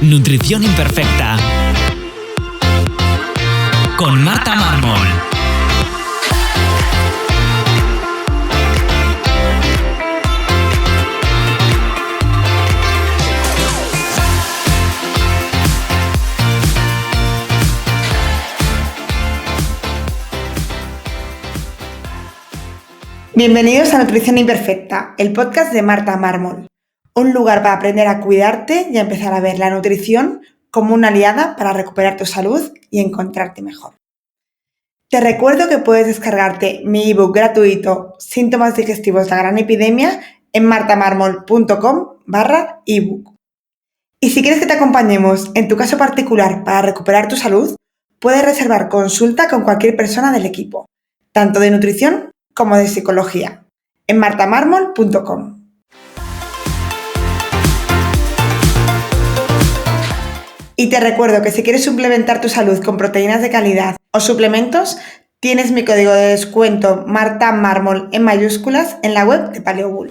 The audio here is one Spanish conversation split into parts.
Nutrición Imperfecta con Marta Mármol. Bienvenidos a Nutrición Imperfecta, el podcast de Marta Mármol. Un lugar para aprender a cuidarte y a empezar a ver la nutrición como una aliada para recuperar tu salud y encontrarte mejor. Te recuerdo que puedes descargarte mi ebook gratuito Síntomas digestivos de la gran epidemia en martamarmol.com/ebook. Y si quieres que te acompañemos en tu caso particular para recuperar tu salud, puedes reservar consulta con cualquier persona del equipo, tanto de nutrición como de psicología, en martamarmol.com. Y te recuerdo que si quieres suplementar tu salud con proteínas de calidad o suplementos, tienes mi código de descuento MartaMármol en mayúsculas en la web de Paleobull.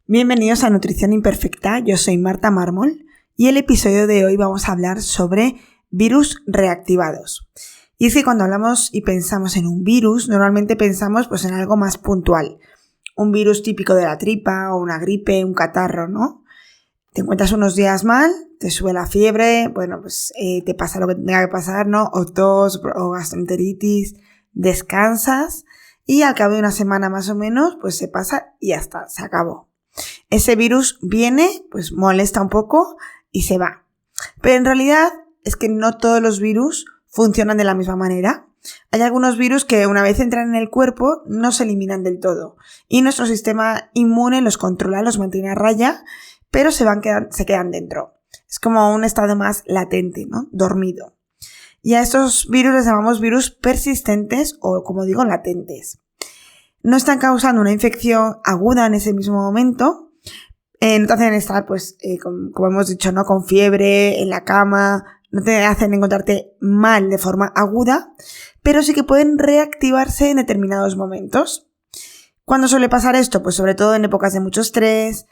Bienvenidos a Nutrición Imperfecta, yo soy Marta Mármol y el episodio de hoy vamos a hablar sobre virus reactivados. Y es que cuando hablamos y pensamos en un virus, normalmente pensamos en algo más puntual. Un virus típico de la tripa o una gripe, un catarro, ¿no? Te encuentras unos días mal, te sube la fiebre, te pasa lo que tenga que pasar, ¿no? O tos o gastroenteritis, descansas y al cabo de una semana más o menos, se pasa y ya está, se acabó. Ese virus viene, molesta un poco y se va. Pero en realidad es que no todos los virus funcionan de la misma manera. Hay algunos virus que una vez entran en el cuerpo no se eliminan del todo y nuestro sistema inmune los controla, los mantiene a raya, pero se quedan dentro. Es como un estado más latente, ¿no? Dormido. Y a estos virus les llamamos virus persistentes o, como digo, latentes. No están causando una infección aguda en ese mismo momento. No te hacen estar, como hemos dicho, ¿no? Con fiebre, en la cama. No te hacen encontrarte mal de forma aguda, pero sí que pueden reactivarse en determinados momentos. ¿Cuándo suele pasar esto? Sobre todo en épocas de mucho estrés,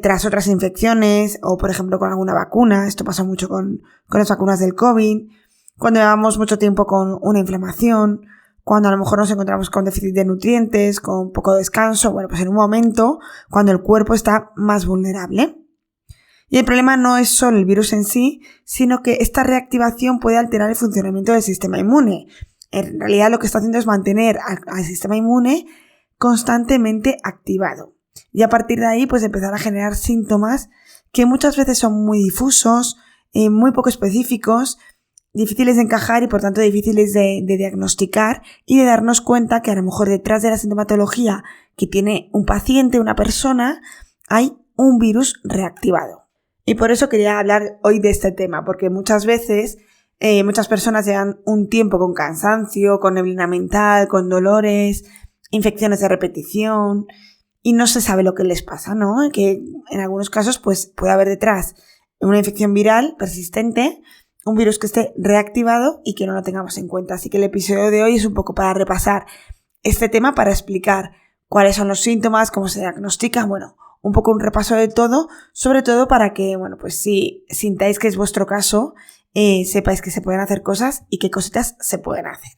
tras otras infecciones o, por ejemplo, con alguna vacuna. Esto pasa mucho con las vacunas del COVID. Cuando llevamos mucho tiempo con una inflamación, cuando a lo mejor nos encontramos con déficit de nutrientes, con poco descanso, en un momento cuando el cuerpo está más vulnerable. Y el problema no es solo el virus en sí, sino que esta reactivación puede alterar el funcionamiento del sistema inmune. En realidad lo que está haciendo es mantener al sistema inmune constantemente activado. Y a partir de ahí empezar a generar síntomas que muchas veces son muy difusos, muy poco específicos, difíciles de encajar y por tanto difíciles de diagnosticar y de darnos cuenta que a lo mejor detrás de la sintomatología que tiene un paciente, una persona, hay un virus reactivado. Y por eso quería hablar hoy de este tema, porque muchas veces muchas personas llevan un tiempo con cansancio, con neblina mental, con dolores, infecciones de repetición y no se sabe lo que les pasa, ¿no? Que en algunos casos puede haber detrás una infección viral persistente, un virus que esté reactivado y que no lo tengamos en cuenta. Así que el episodio de hoy es un poco para repasar este tema, para explicar cuáles son los síntomas, cómo se diagnostican, un poco un repaso de todo, sobre todo para que, si sintáis que es vuestro caso, sepáis que se pueden hacer cosas y qué cositas se pueden hacer.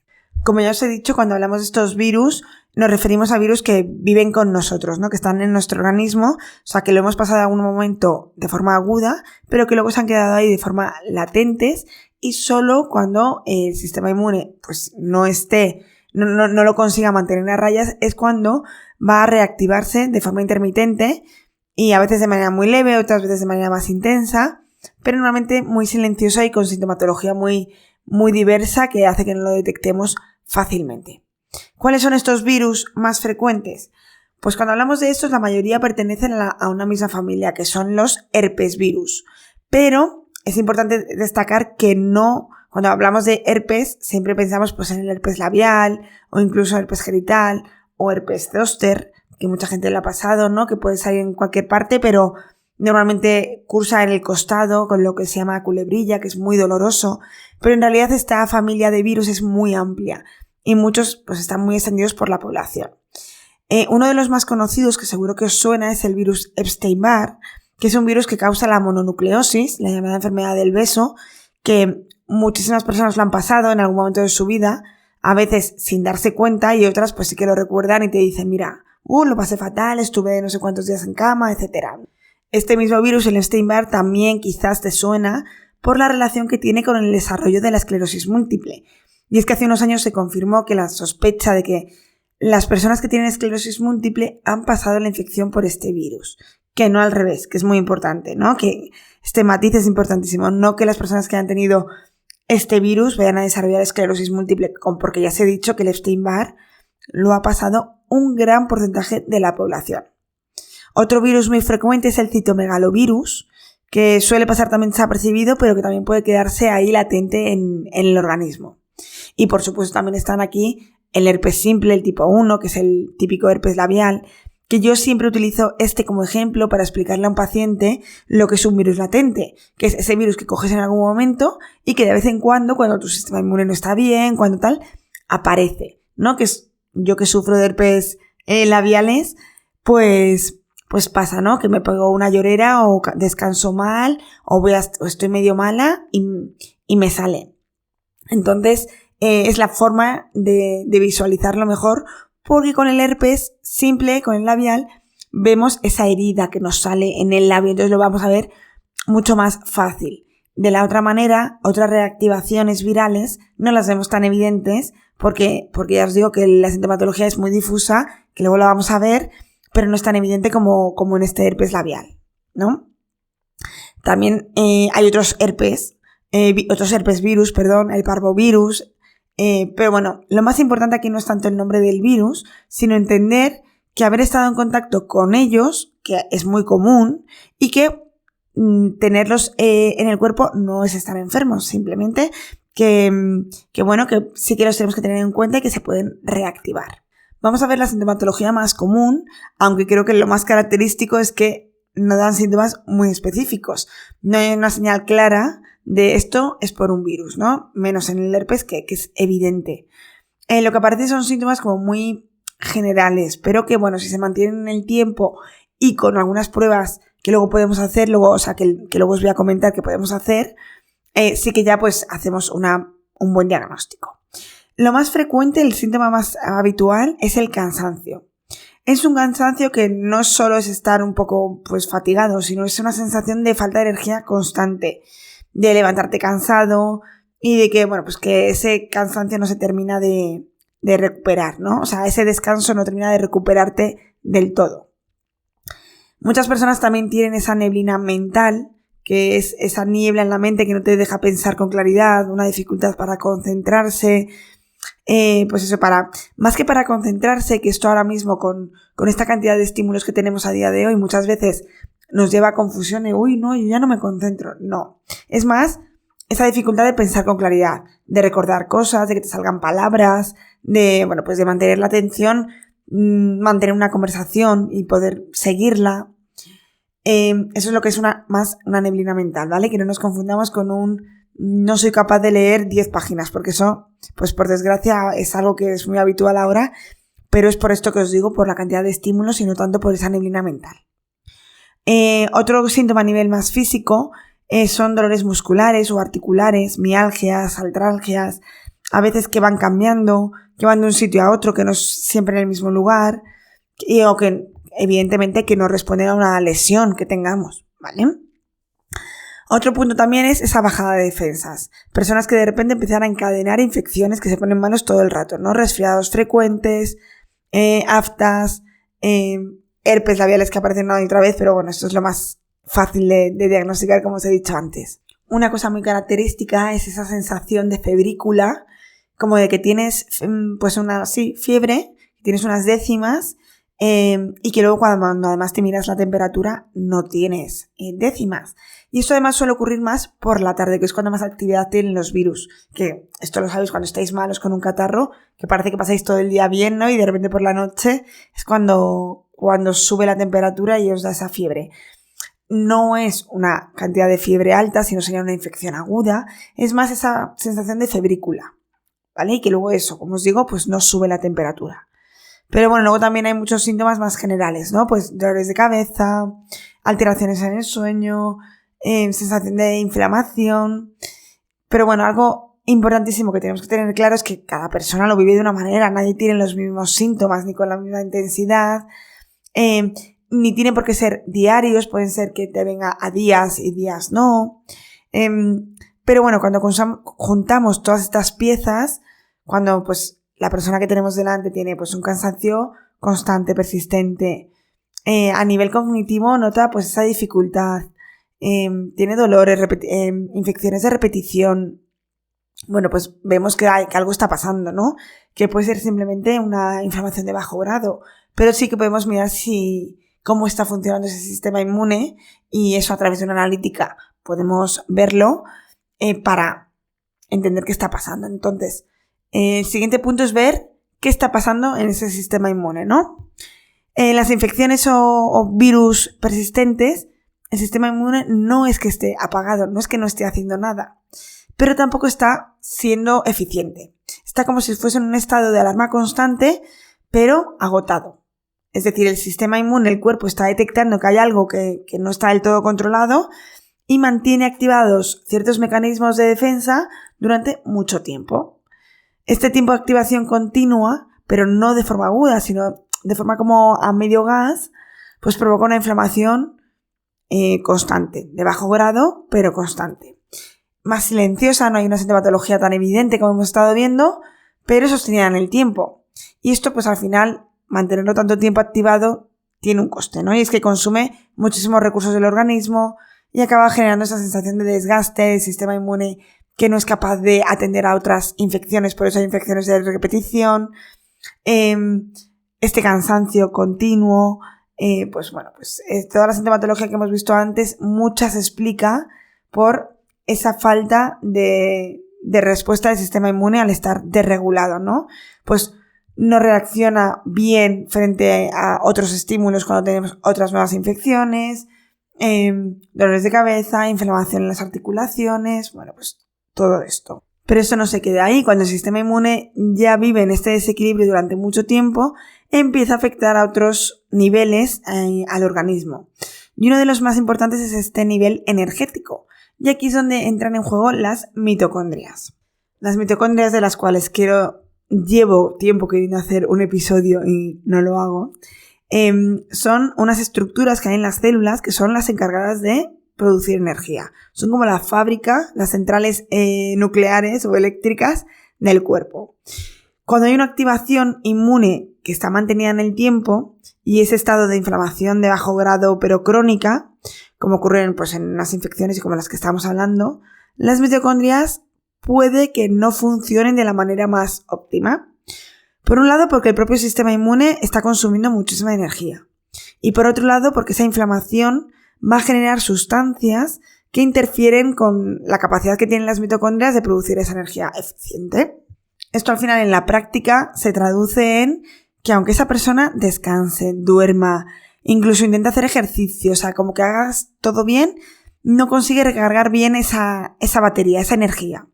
Como ya os he dicho, cuando hablamos de estos virus, nos referimos a virus que viven con nosotros, ¿no? Que están en nuestro organismo, o sea, que lo hemos pasado en algún momento de forma aguda, pero que luego se han quedado ahí de forma latentes y solo cuando el sistema inmune, no lo consiga mantener a rayas, es cuando va a reactivarse de forma intermitente y a veces de manera muy leve, otras veces de manera más intensa, pero normalmente muy silenciosa y con sintomatología muy, muy diversa que hace que no lo detectemos fácilmente. ¿Cuáles son estos virus más frecuentes? Cuando hablamos de estos, la mayoría pertenecen a una misma familia, que son los herpes virus. Pero es importante destacar que no, cuando hablamos de herpes, siempre pensamos en el herpes labial o incluso herpes genital o herpes zóster, que mucha gente le ha pasado, ¿no? Que puede salir en cualquier parte, pero normalmente cursa en el costado con lo que se llama culebrilla, que es muy doloroso. Pero en realidad esta familia de virus es muy amplia y muchos están muy extendidos por la población. Uno de los más conocidos, que seguro que os suena, es el virus Epstein-Barr, que es un virus que causa la mononucleosis, la llamada enfermedad del beso, que muchísimas personas lo han pasado en algún momento de su vida, a veces sin darse cuenta, y otras pues sí que lo recuerdan y te dicen, mira, lo pasé fatal, estuve no sé cuántos días en cama, etc. Este mismo virus, el Epstein-Barr, también quizás te suena por la relación que tiene con el desarrollo de la esclerosis múltiple. Y es que hace unos años se confirmó que la sospecha de que las personas que tienen esclerosis múltiple han pasado la infección por este virus, que no al revés, que es muy importante, ¿no? Que este matiz es importantísimo, no que las personas que han tenido este virus vayan a desarrollar esclerosis múltiple, porque ya se ha dicho que el Epstein-Barr lo ha pasado un gran porcentaje de la población. Otro virus muy frecuente es el citomegalovirus, que suele pasar también desapercibido, pero que también puede quedarse ahí latente en el organismo. Y por supuesto también están aquí el herpes simple, el tipo 1, que es el típico herpes labial, que yo siempre utilizo como ejemplo para explicarle a un paciente lo que es un virus latente, que es ese virus que coges en algún momento y que de vez en cuando tu sistema inmune no está bien, cuando tal, aparece, ¿no? Que es yo que sufro de herpes labiales, pues pasa, ¿no? Que me pego una llorera o descanso mal o estoy medio mala y me sale. Entonces, es la forma de visualizarlo mejor, porque con el herpes simple, con el labial, vemos esa herida que nos sale en el labio, entonces lo vamos a ver mucho más fácil. De la otra manera, otras reactivaciones virales no las vemos tan evidentes porque ya os digo que la sintomatología es muy difusa, que luego la vamos a ver, pero no es tan evidente como en este herpes labial, ¿no? También hay otros herpes virus, el parvovirus. Pero bueno, lo más importante aquí no es tanto el nombre del virus, sino entender que haber estado en contacto con ellos, que es muy común, y que tenerlos en el cuerpo no es estar enfermos, simplemente que sí que los tenemos que tener en cuenta y que se pueden reactivar. Vamos a ver la sintomatología más común, aunque creo que lo más característico es que no dan síntomas muy específicos. No hay una señal clara de esto es por un virus, ¿no? Menos en el herpes, que es evidente. Lo que aparece son síntomas como muy generales, pero que, si se mantienen en el tiempo y con algunas pruebas que luego podemos hacer, que luego os voy a comentar que podemos hacer, sí que ya pues hacemos un buen diagnóstico. Lo más frecuente, el síntoma más habitual, es el cansancio. Es un cansancio que no solo es estar un poco fatigado, sino es una sensación de falta de energía constante, de levantarte cansado y de que, que ese cansancio no se termina de recuperar, ¿no? O sea, ese descanso no termina de recuperarte del todo. Muchas personas también tienen esa neblina mental, que es esa niebla en la mente que no te deja pensar con claridad, una dificultad para concentrarse, más que para concentrarse, que esto ahora mismo con esta cantidad de estímulos que tenemos a día de hoy, muchas veces nos lleva a confusión de, no, yo ya no me concentro. No. Es más, esa dificultad de pensar con claridad, de recordar cosas, de que te salgan palabras, de mantener la atención, mantener una conversación y poder seguirla. Eso es lo que es una neblina mental, ¿vale? Que no nos confundamos con no soy capaz de leer 10 páginas, porque eso, por desgracia, es algo que es muy habitual ahora, pero es por esto que os digo, por la cantidad de estímulos y no tanto por esa neblina mental. Otro síntoma a nivel más físico son dolores musculares o articulares, mialgias, artralgias, a veces que van cambiando, que van de un sitio a otro, que no es siempre en el mismo lugar, o que evidentemente que no responden a una lesión que tengamos, ¿vale? Otro punto también es esa bajada de defensas. Personas que de repente empiezan a encadenar infecciones que se ponen malos todo el rato, ¿no? Resfriados frecuentes, aftas, herpes labiales que aparecen una y otra vez, pero esto es lo más fácil de diagnosticar, como os he dicho antes. Una cosa muy característica es esa sensación de febrícula, como de que tienes fiebre, tienes unas décimas, y que luego cuando además te miras la temperatura no tienes décimas. Y esto además suele ocurrir más por la tarde, que es cuando más actividad tienen los virus, que esto lo sabéis cuando estáis malos con un catarro, que parece que pasáis todo el día bien, ¿no? Y de repente por la noche es cuando sube la temperatura y os da esa fiebre. No es una cantidad de fiebre alta, sino sería una infección aguda, es más esa sensación de febrícula, ¿vale? Y que luego eso, como os digo, no sube la temperatura. Pero bueno, luego también hay muchos síntomas más generales, ¿no? Pues dolores de cabeza, alteraciones en el sueño, sensación de inflamación. Pero bueno, algo importantísimo que tenemos que tener claro es que cada persona lo vive de una manera, nadie tiene los mismos síntomas ni con la misma intensidad, ni tiene por qué ser diarios, pueden ser que te venga a días y días no. Pero bueno, cuando juntamos todas estas piezas, cuando pues la persona que tenemos delante tiene pues un cansancio constante, persistente, a nivel cognitivo nota pues esa dificultad, tiene dolores, infecciones de repetición, bueno, pues vemos que algo está pasando, ¿no? Que puede ser simplemente una inflamación de bajo grado, pero sí que podemos mirar cómo está funcionando ese sistema inmune, y eso a través de una analítica podemos verlo para entender qué está pasando. Entonces, el siguiente punto es ver qué está pasando en ese sistema inmune, ¿no? Las infecciones o virus persistentes, el sistema inmune no es que esté apagado, no es que no esté haciendo nada, pero tampoco está siendo eficiente. Está como si fuese en un estado de alarma constante, pero agotado. Es decir, el sistema inmune, el cuerpo está detectando que hay algo que no está del todo controlado y mantiene activados ciertos mecanismos de defensa durante mucho tiempo. Este tiempo de activación continua, pero no de forma aguda, sino de forma como a medio gas, pues provoca una inflamación constante, de bajo grado, pero constante. Más silenciosa, no hay una sintomatología tan evidente como hemos estado viendo, pero sostenida en el tiempo. Y esto, pues al final, mantenerlo tanto tiempo activado tiene un coste, ¿no? Y es que consume muchísimos recursos del organismo y acaba generando esa sensación de desgaste del sistema inmune que no es capaz de atender a otras infecciones, por eso hay infecciones de repetición, este cansancio continuo, toda la sintomatología que hemos visto antes, mucha se explica por esa falta de respuesta del sistema inmune al estar desregulado, ¿no? Pues no reacciona bien frente a otros estímulos cuando tenemos otras nuevas infecciones, dolores de cabeza, inflamación en las articulaciones, bueno, pues todo esto. Pero esto no se queda ahí. Cuando el sistema inmune ya vive en este desequilibrio durante mucho tiempo, empieza a afectar a otros niveles al organismo. Y uno de los más importantes es este nivel energético. Y aquí es donde entran en juego las mitocondrias. Las mitocondrias, de las cuales llevo tiempo queriendo hacer un episodio y no lo hago, son unas estructuras que hay en las células que son las encargadas de producir energía. Son como la fábrica, las centrales nucleares o eléctricas del cuerpo. Cuando hay una activación inmune que está mantenida en el tiempo y ese estado de inflamación de bajo grado pero crónica, como ocurre en las infecciones y como las que estamos hablando, las mitocondrias puede que no funcionen de la manera más óptima. Por un lado, porque el propio sistema inmune está consumiendo muchísima energía. Y por otro lado, porque esa inflamación va a generar sustancias que interfieren con la capacidad que tienen las mitocondrias de producir esa energía eficiente. Esto al final en la práctica se traduce en que aunque esa persona descanse, duerma, incluso intente hacer ejercicio, o sea, como que hagas todo bien, no consigue recargar bien esa batería, esa energía.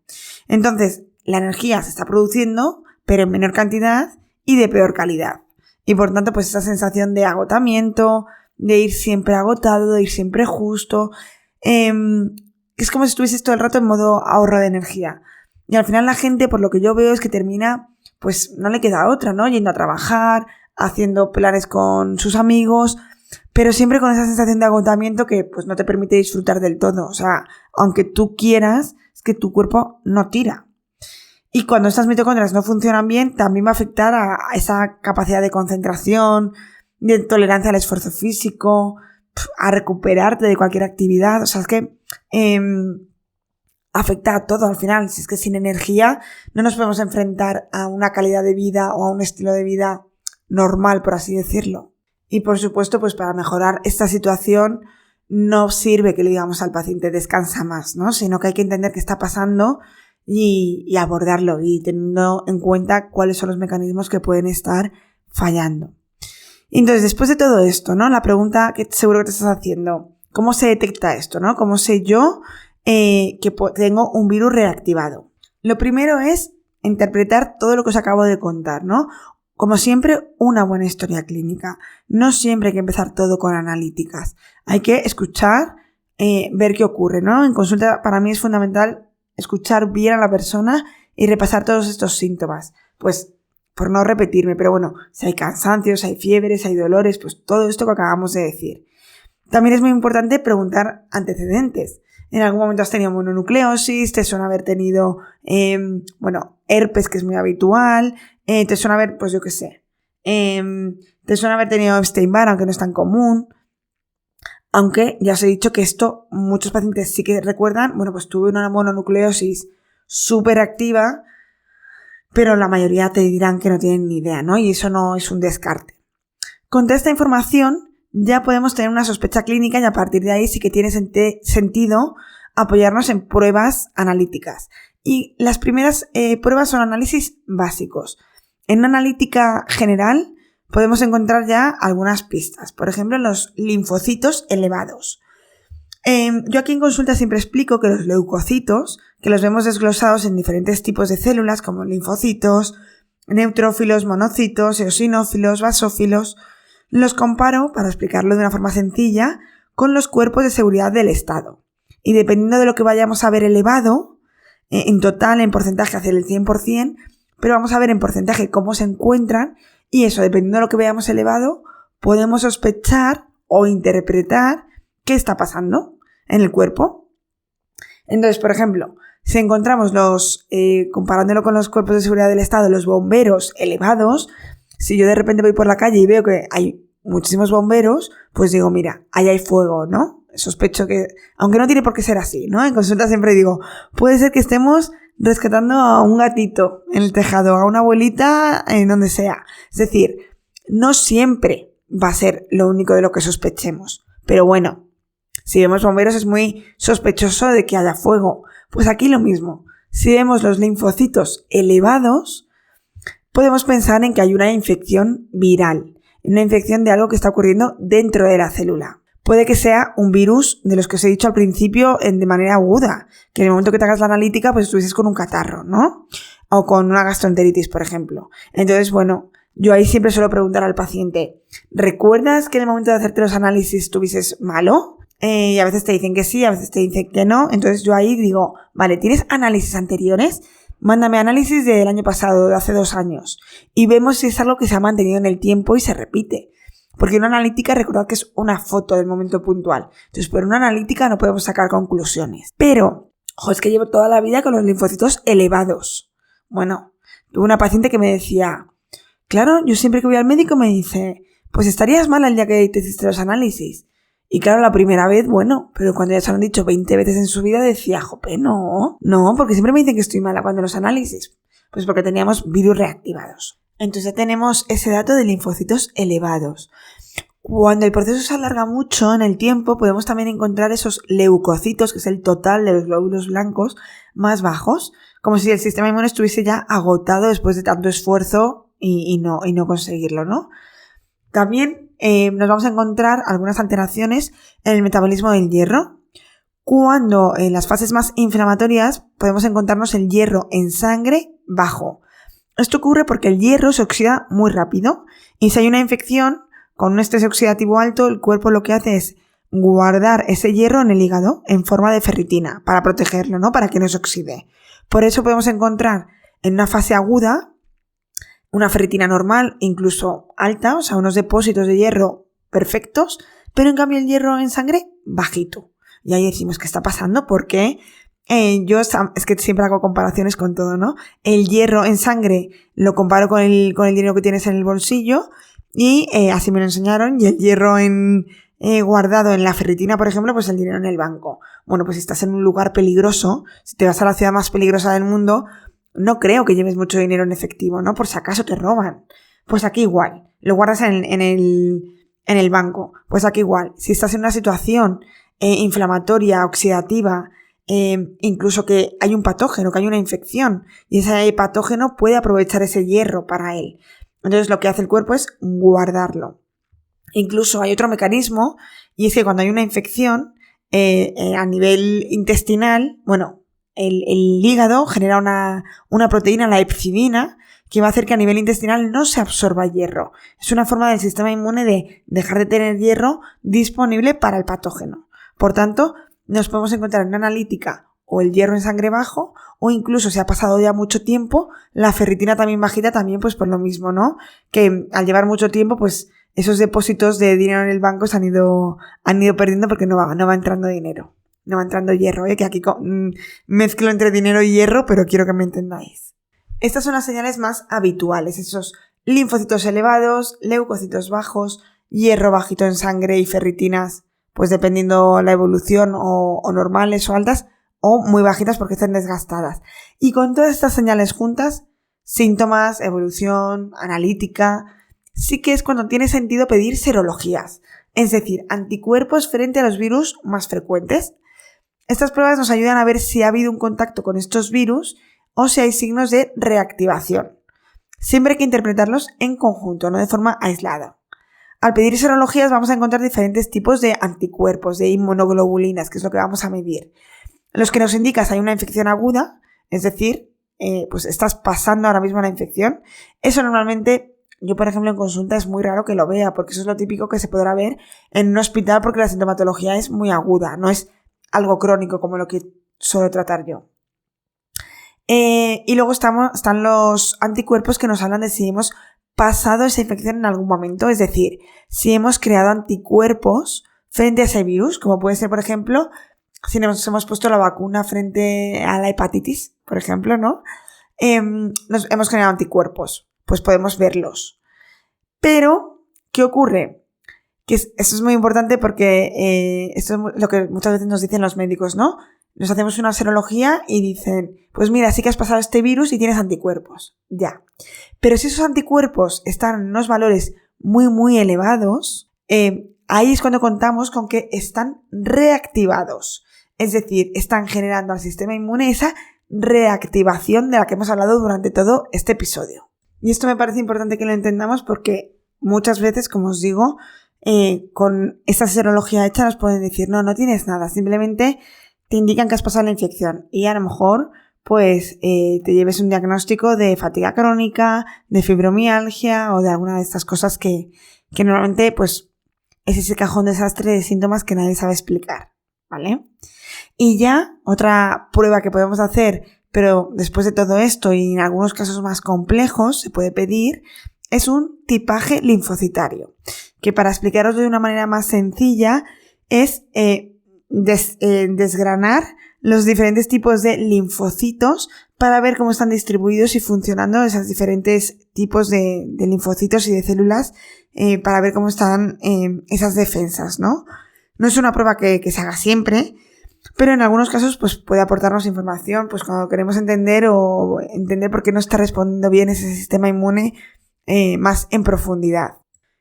Entonces, la energía se está produciendo, pero en menor cantidad y de peor calidad. Y por tanto, pues esa sensación de agotamiento, de ir siempre agotado, de ir siempre justo, es como si estuvieses todo el rato en modo ahorro de energía. Y al final la gente, por lo que yo veo, es que termina, pues no le queda otra, ¿no? Yendo a trabajar, haciendo planes con sus amigos, pero siempre con esa sensación de agotamiento que pues no te permite disfrutar del todo. O sea, aunque tú quieras, es que tu cuerpo no tira. Y cuando estas mitocondrias no funcionan bien, también va a afectar a esa capacidad de concentración, de tolerancia al esfuerzo físico, a recuperarte de cualquier actividad. O sea, es que afecta a todo al final. Si es que sin energía no nos podemos enfrentar a una calidad de vida o a un estilo de vida normal, por así decirlo. Y por supuesto, pues para mejorar esta situación no sirve que le digamos al paciente descansa más, ¿no? Sino que hay que entender qué está pasando y abordarlo y teniendo en cuenta cuáles son los mecanismos que pueden estar fallando. Entonces, después de todo esto, ¿no? La pregunta que seguro que te estás haciendo, ¿cómo se detecta esto, no? ¿Cómo sé yo que tengo un virus reactivado? Lo primero es interpretar todo lo que os acabo de contar, ¿no? Como siempre, una buena historia clínica. No siempre hay que empezar todo con analíticas. Hay que escuchar, ver qué ocurre, ¿no? En consulta para mí es fundamental escuchar bien a la persona y repasar todos estos síntomas. Pues, por no repetirme, pero bueno, si hay cansancios, hay fiebres, hay dolores, pues todo esto que acabamos de decir. También es muy importante preguntar antecedentes. En algún momento has tenido mononucleosis, te suena haber tenido, herpes, que es muy habitual, te suena haber, pues yo qué sé, te suena haber tenido Epstein-Barr, aunque no es tan común. Aunque ya os he dicho que esto muchos pacientes sí que recuerdan, pues tuve una mononucleosis súper activa, pero la mayoría te dirán que no tienen ni idea, ¿no? Y eso no es un descarte. Con toda esta información ya podemos tener una sospecha clínica y a partir de ahí sí que tiene sentido apoyarnos en pruebas analíticas. Y las primeras pruebas son análisis básicos. En una analítica general podemos encontrar ya algunas pistas. Por ejemplo, los linfocitos elevados. Yo aquí en consulta siempre explico que los leucocitos, que los vemos desglosados en diferentes tipos de células como linfocitos, neutrófilos, monocitos, eosinófilos, basófilos, los comparo, para explicarlo de una forma sencilla, con los cuerpos de seguridad del Estado. Y dependiendo de lo que vayamos a ver elevado, en total, en porcentaje hacia el 100%, pero vamos a ver en porcentaje cómo se encuentran y eso, dependiendo de lo que veamos elevado, podemos sospechar o interpretar qué está pasando en el cuerpo. Entonces, por ejemplo, si encontramos comparándolo con los cuerpos de seguridad del Estado, los bomberos elevados, si yo de repente voy por la calle y veo que hay muchísimos bomberos, pues digo, mira, ahí hay fuego, ¿no? Sospecho que, aunque no tiene por qué ser así, ¿no? En consulta siempre digo, puede ser que estemos rescatando a un gatito en el tejado, a una abuelita, en donde sea. Es decir, no siempre va a ser lo único de lo que sospechemos. Pero bueno, si vemos bomberos es muy sospechoso de que haya fuego. Pues aquí lo mismo. Si vemos los linfocitos elevados, podemos pensar en que hay una infección viral, una infección de algo que está ocurriendo dentro de la célula. Puede que sea un virus de los que os he dicho al principio de manera aguda, que en el momento que te hagas la analítica pues estuvieses con un catarro, ¿no? O con una gastroenteritis, por ejemplo. Entonces, yo ahí siempre suelo preguntar al paciente, ¿recuerdas que en el momento de hacerte los análisis estuvieses malo? Y a veces te dicen que sí, a veces te dicen que no. Entonces yo ahí digo, vale, ¿tienes análisis anteriores? Mándame análisis del año pasado, de hace 2 años. Y vemos si es algo que se ha mantenido en el tiempo y se repite. Porque una analítica, recordad que es una foto del momento puntual. Entonces, por una analítica no podemos sacar conclusiones. Pero, es que llevo toda la vida con los linfocitos elevados. Tuve una paciente que me decía, claro, yo siempre que voy al médico me dice, pues estarías mal el día que te hiciste los análisis. Y claro, la primera vez, pero cuando ya se lo han dicho 20 veces en su vida, decía, no, porque siempre me dicen que estoy mala cuando los análisis. Pues porque teníamos virus reactivados. Entonces ya tenemos ese dato de linfocitos elevados. Cuando el proceso se alarga mucho en el tiempo, podemos también encontrar esos leucocitos, que es el total de los glóbulos blancos, más bajos, como si el sistema inmune estuviese ya agotado después de tanto esfuerzo y no conseguirlo, ¿no? También nos vamos a encontrar algunas alteraciones en el metabolismo del hierro. Cuando en las fases más inflamatorias podemos encontrarnos el hierro en sangre bajo. Esto ocurre porque el hierro se oxida muy rápido y si hay una infección con un estrés oxidativo alto, el cuerpo lo que hace es guardar ese hierro en el hígado en forma de ferritina para protegerlo, ¿no? Para que no se oxide. Por eso podemos encontrar en una fase aguda una ferritina normal, incluso alta, o sea, unos depósitos de hierro perfectos, pero en cambio el hierro en sangre bajito. Y ahí decimos, ¿qué está pasando? Porque es que siempre hago comparaciones con todo, ¿no? El hierro en sangre lo comparo con el dinero que tienes en el bolsillo y así me lo enseñaron, y el hierro guardado en la ferritina, por ejemplo, pues el dinero en el banco. Pues si estás en un lugar peligroso, si te vas a la ciudad más peligrosa del mundo, no creo que lleves mucho dinero en efectivo, ¿no? Por si acaso te roban. Pues aquí igual, lo guardas en el banco. Pues aquí igual, si estás en una situación inflamatoria, oxidativa, incluso que hay un patógeno, que hay una infección, y ese patógeno puede aprovechar ese hierro para él. Entonces lo que hace el cuerpo es guardarlo. Incluso hay otro mecanismo, y es que cuando hay una infección a nivel intestinal, el hígado genera una proteína, la hepcidina, que va a hacer que a nivel intestinal no se absorba hierro. Es una forma del sistema inmune de dejar de tener hierro disponible para el patógeno. Por tanto, nos podemos encontrar en una analítica o el hierro en sangre bajo, o incluso si ha pasado ya mucho tiempo, la ferritina también bajita, también pues por lo mismo, ¿no? Que al llevar mucho tiempo, pues esos depósitos de dinero en el banco se han ido perdiendo porque no va entrando dinero. No va entrando hierro, que aquí mezclo entre dinero y hierro, pero quiero que me entendáis. Estas son las señales más habituales, esos linfocitos elevados, leucocitos bajos, hierro bajito en sangre y ferritinas, pues dependiendo la evolución o normales o altas, o muy bajitas porque están desgastadas. Y con todas estas señales juntas, síntomas, evolución, analítica, sí que es cuando tiene sentido pedir serologías, es decir, anticuerpos frente a los virus más frecuentes. Estas pruebas nos ayudan a ver si ha habido un contacto con estos virus o si hay signos de reactivación. Siempre hay que interpretarlos en conjunto, no de forma aislada. Al pedir serologías vamos a encontrar diferentes tipos de anticuerpos, de inmunoglobulinas, que es lo que vamos a medir. Los que nos indican si hay una infección aguda, es decir, pues estás pasando ahora mismo la infección. Eso normalmente, yo por ejemplo en consulta es muy raro que lo vea, porque eso es lo típico que se podrá ver en un hospital porque la sintomatología es muy aguda, no es algo crónico como lo que suelo tratar yo. Y luego están los anticuerpos que nos hablan de si hemos pasado esa infección en algún momento, es decir, si hemos creado anticuerpos frente a ese virus, como puede ser, por ejemplo, si nos hemos puesto la vacuna frente a la hepatitis, por ejemplo, ¿no? Hemos generado anticuerpos, pues podemos verlos. Pero, ¿qué ocurre? Que eso es muy importante porque esto es lo que muchas veces nos dicen los médicos, ¿no? Nos hacemos una serología y dicen, pues mira, sí que has pasado este virus y tienes anticuerpos. Ya. Pero si esos anticuerpos están en unos valores muy, muy elevados, ahí es cuando contamos con que están reactivados. Es decir, están generando al sistema inmune esa reactivación de la que hemos hablado durante todo este episodio. Y esto me parece importante que lo entendamos porque muchas veces, como os digo, con esta serología hecha nos pueden decir, no tienes nada, simplemente te indican que has pasado la infección y a lo mejor pues te lleves un diagnóstico de fatiga crónica, de fibromialgia o de alguna de estas cosas que normalmente pues es ese cajón desastre de síntomas que nadie sabe explicar, ¿vale? Y ya otra prueba que podemos hacer, pero después de todo esto y en algunos casos más complejos se puede pedir, es un tipaje linfocitario, que para explicaroslo de una manera más sencilla es desgranar los diferentes tipos de linfocitos para ver cómo están distribuidos y funcionando esos diferentes tipos de linfocitos y de células para ver cómo están esas defensas, ¿no? No es una prueba que se haga siempre, pero en algunos casos pues puede aportarnos información pues cuando queremos entender por qué no está respondiendo bien ese sistema inmune más en profundidad.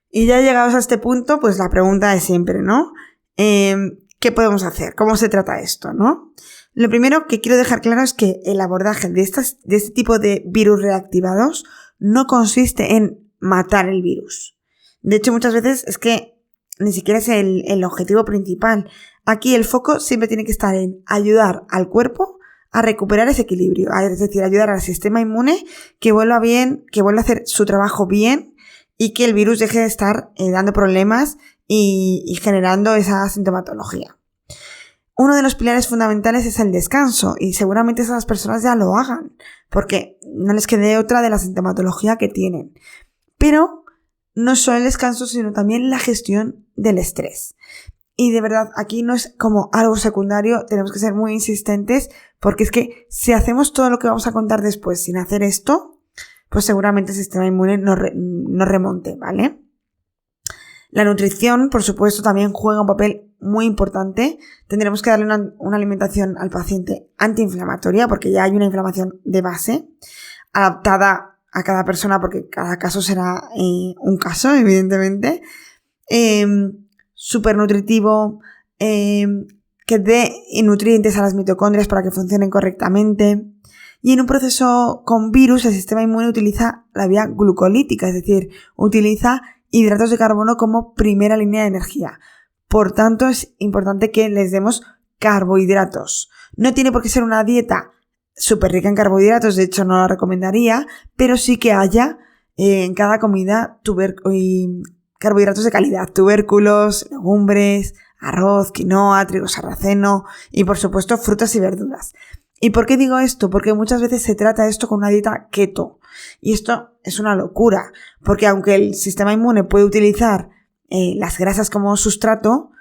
Y ya llegados a este punto, pues la pregunta es siempre, ¿no? ¿Qué podemos hacer? ¿Cómo se trata esto, no? Lo primero que quiero dejar claro es que el abordaje de este tipo de virus reactivados no consiste en matar el virus. De hecho, muchas veces es que ni siquiera es el objetivo principal. Aquí el foco siempre tiene que estar en ayudar al cuerpo a recuperar ese equilibrio, es decir, ayudar al sistema inmune que vuelva a hacer su trabajo bien y que el virus deje de estar dando problemas y generando esa sintomatología. Uno de los pilares fundamentales es el descanso y seguramente esas personas ya lo hagan porque no les quede otra de la sintomatología que tienen. Pero no solo el descanso, sino también la gestión del estrés. Y de verdad, aquí no es como algo secundario, tenemos que ser muy insistentes porque es que si hacemos todo lo que vamos a contar después sin hacer esto, pues seguramente el sistema inmune no remonte, ¿vale? La nutrición, por supuesto, también juega un papel muy importante. Tendremos que darle una alimentación al paciente antiinflamatoria porque ya hay una inflamación de base adaptada a cada persona porque cada caso será un caso, evidentemente. Súper nutritivo, que dé nutrientes a las mitocondrias para que funcionen correctamente. Y en un proceso con virus, el sistema inmune utiliza la vía glucolítica, es decir, utiliza hidratos de carbono como primera línea de energía. Por tanto, es importante que les demos carbohidratos. No tiene por qué ser una dieta súper rica en carbohidratos, de hecho no la recomendaría, pero sí que haya en cada comida carbohidratos de calidad, tubérculos, legumbres, arroz, quinoa, trigo sarraceno y por supuesto frutas y verduras. ¿Y por qué digo esto? Porque muchas veces se trata esto con una dieta keto y esto es una locura, porque aunque el sistema inmune puede utilizar las grasas como sustrato,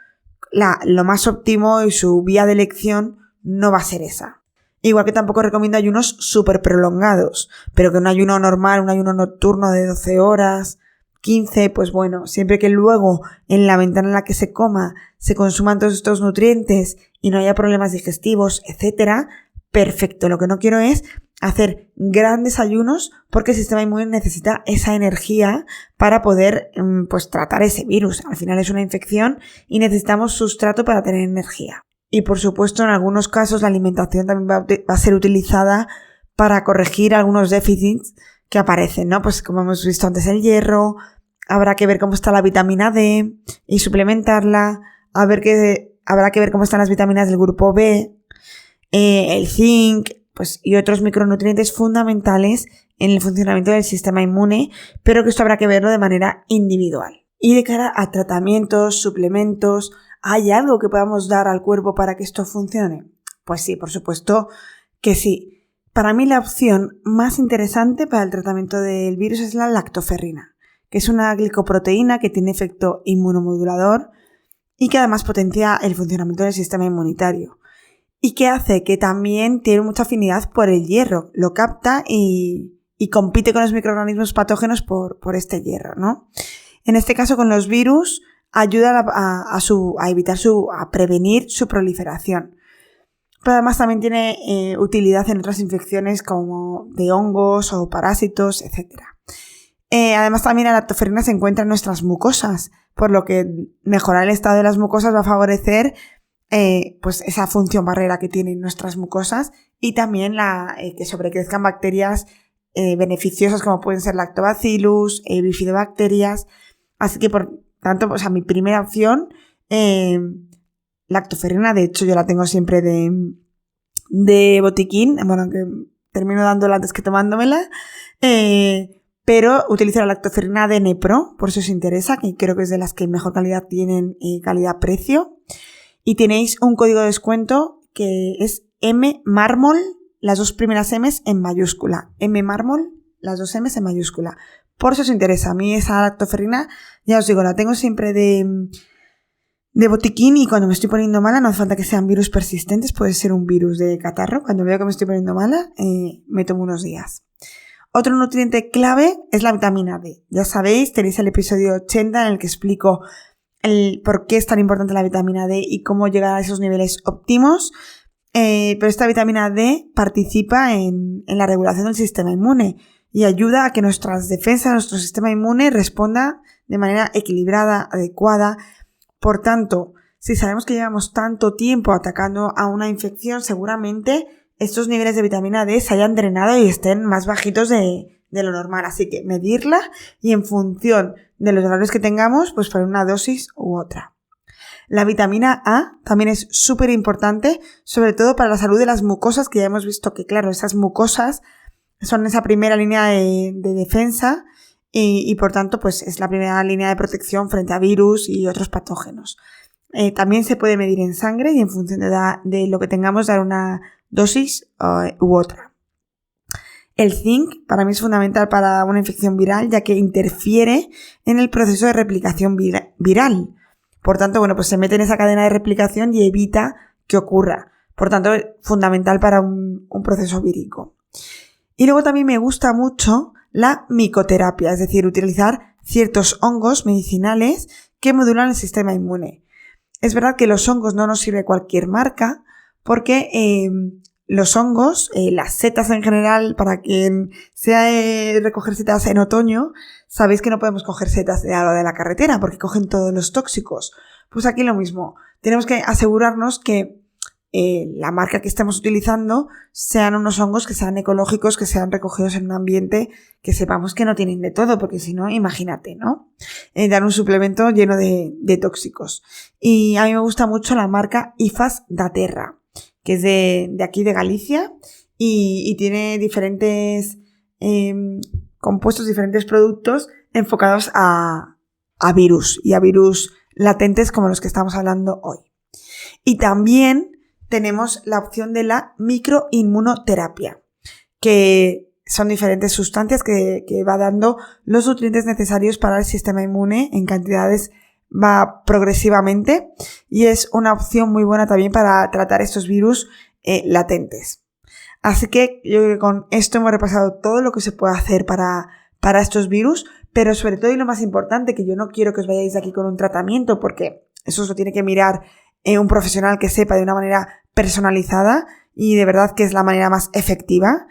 lo más óptimo y su vía de elección no va a ser esa. Igual que tampoco recomiendo ayunos súper prolongados, pero que un ayuno normal, un ayuno nocturno de 12 horas, 15, pues bueno, siempre que luego en la ventana en la que se coma se consuman todos estos nutrientes y no haya problemas digestivos, etcétera, perfecto. Lo que no quiero es hacer grandes ayunos porque el sistema inmune necesita esa energía para poder pues tratar ese virus. Al final es una infección y necesitamos sustrato para tener energía. Y por supuesto en algunos casos la alimentación también va a ser utilizada para corregir algunos déficits que aparecen, ¿no? Pues como hemos visto antes el hierro, habrá que ver cómo está la vitamina D y suplementarla, habrá que ver cómo están las vitaminas del grupo B, el zinc, pues y otros micronutrientes fundamentales en el funcionamiento del sistema inmune, pero que esto habrá que verlo de manera individual. Y de cara a tratamientos, suplementos, ¿hay algo que podamos dar al cuerpo para que esto funcione? Pues sí, por supuesto que sí. Para mí la opción más interesante para el tratamiento del virus es la lactoferrina, que es una glicoproteína que tiene efecto inmunomodulador y que además potencia el funcionamiento del sistema inmunitario. Y que hace que también tiene mucha afinidad por el hierro, lo capta y compite con los microorganismos patógenos por este hierro, ¿no? En este caso con los virus ayuda a prevenir su proliferación. Pero además también tiene utilidad en otras infecciones como de hongos o parásitos, etc. Además también la lactoferrina se encuentra en nuestras mucosas, por lo que mejorar el estado de las mucosas va a favorecer pues esa función barrera que tienen nuestras mucosas y también que sobrecrezcan bacterias beneficiosas como pueden ser lactobacillus, bifidobacterias. Así que por tanto, o sea, mi primera opción, lactoferrina, de hecho yo la tengo siempre de botiquín, bueno, que termino dándola antes que tomándomela, pero utilizo la lactoferrina de Nepro, por si os interesa, que creo que es de las que mejor calidad tienen, calidad-precio. Y tenéis un código de descuento que es MMármol, las dos primeras M's en mayúscula. MMármol, las dos M's en mayúscula. Por si os interesa, a mí esa lactoferrina, ya os digo, la tengo siempre de botiquín y cuando me estoy poniendo mala, no hace falta que sean virus persistentes, puede ser un virus de catarro. Cuando veo que me estoy poniendo mala, me tomo unos días. Otro nutriente clave es la vitamina D. Ya sabéis, tenéis el episodio 80 en el que explico por qué es tan importante la vitamina D y cómo llegar a esos niveles óptimos. Pero esta vitamina D participa en la regulación del sistema inmune y ayuda a que nuestras defensas, nuestro sistema inmune responda de manera equilibrada, adecuada. Por tanto, si sabemos que llevamos tanto tiempo atacando a una infección, seguramente estos niveles de vitamina D se hayan drenado y estén más bajitos de lo normal. Así que medirla y en función de los valores que tengamos, pues poner una dosis u otra. La vitamina A también es súper importante, sobre todo para la salud de las mucosas, que ya hemos visto que, claro, esas mucosas son esa primera línea de defensa y por tanto, pues es la primera línea de protección frente a virus y otros patógenos. También se puede medir en sangre y en función de lo que tengamos, dar una dosis u otra. El zinc para mí es fundamental para una infección viral, ya que interfiere en el proceso de replicación viral. Por tanto, bueno, pues se mete en esa cadena de replicación y evita que ocurra. Por tanto, es fundamental para un proceso vírico. Y luego también me gusta mucho la micoterapia, es decir, utilizar ciertos hongos medicinales que modulan el sistema inmune. Es verdad que los hongos no nos sirve cualquier marca, porque los hongos, las setas en general, para quien sea recoger setas en otoño, sabéis que no podemos coger setas de agua de la carretera porque cogen todos los tóxicos. Pues aquí lo mismo, tenemos que asegurarnos que la marca que estemos utilizando sean unos hongos que sean ecológicos, que sean recogidos en un ambiente que sepamos que no tienen de todo, porque si no, imagínate, ¿no? Dar un suplemento lleno de tóxicos. Y a mí me gusta mucho la marca IFAS da Terra, que es de aquí de Galicia y tiene diferentes compuestos, diferentes productos enfocados a virus y a virus latentes como los que estamos hablando hoy. Y también tenemos la opción de la microinmunoterapia, que son diferentes sustancias que va dando los nutrientes necesarios para el sistema inmune en cantidades va progresivamente, y es una opción muy buena también para tratar estos virus latentes. Así que yo creo que con esto hemos repasado todo lo que se puede hacer para estos virus, pero sobre todo, y lo más importante, que yo no quiero que os vayáis de aquí con un tratamiento, porque eso se lo tiene que mirar un profesional que sepa de una manera personalizada y de verdad que es la manera más efectiva.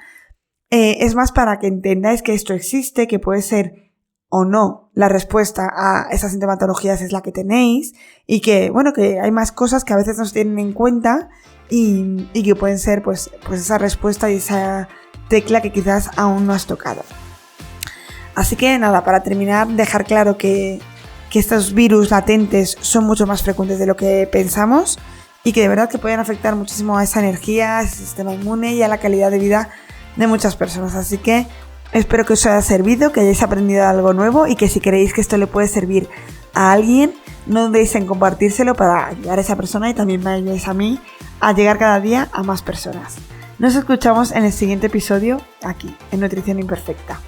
Es más para que entendáis que esto existe, que puede ser o no la respuesta a esas sintomatologías es la que tenéis, y que, bueno, que hay más cosas que a veces no se tienen en cuenta y que pueden ser pues esa respuesta y esa tecla que quizás aún no has tocado. Así que nada, para terminar, dejar claro que estos virus latentes son mucho más frecuentes de lo que pensamos y que de verdad que pueden afectar muchísimo a esa energía, a ese sistema inmune y a la calidad de vida de muchas personas. Así que espero que os haya servido, que hayáis aprendido algo nuevo y que si creéis que esto le puede servir a alguien, no dudéis en compartírselo para ayudar a esa persona y también me ayudéis a mí a llegar cada día a más personas. Nos escuchamos en el siguiente episodio aquí, en Nutrición Imperfecta.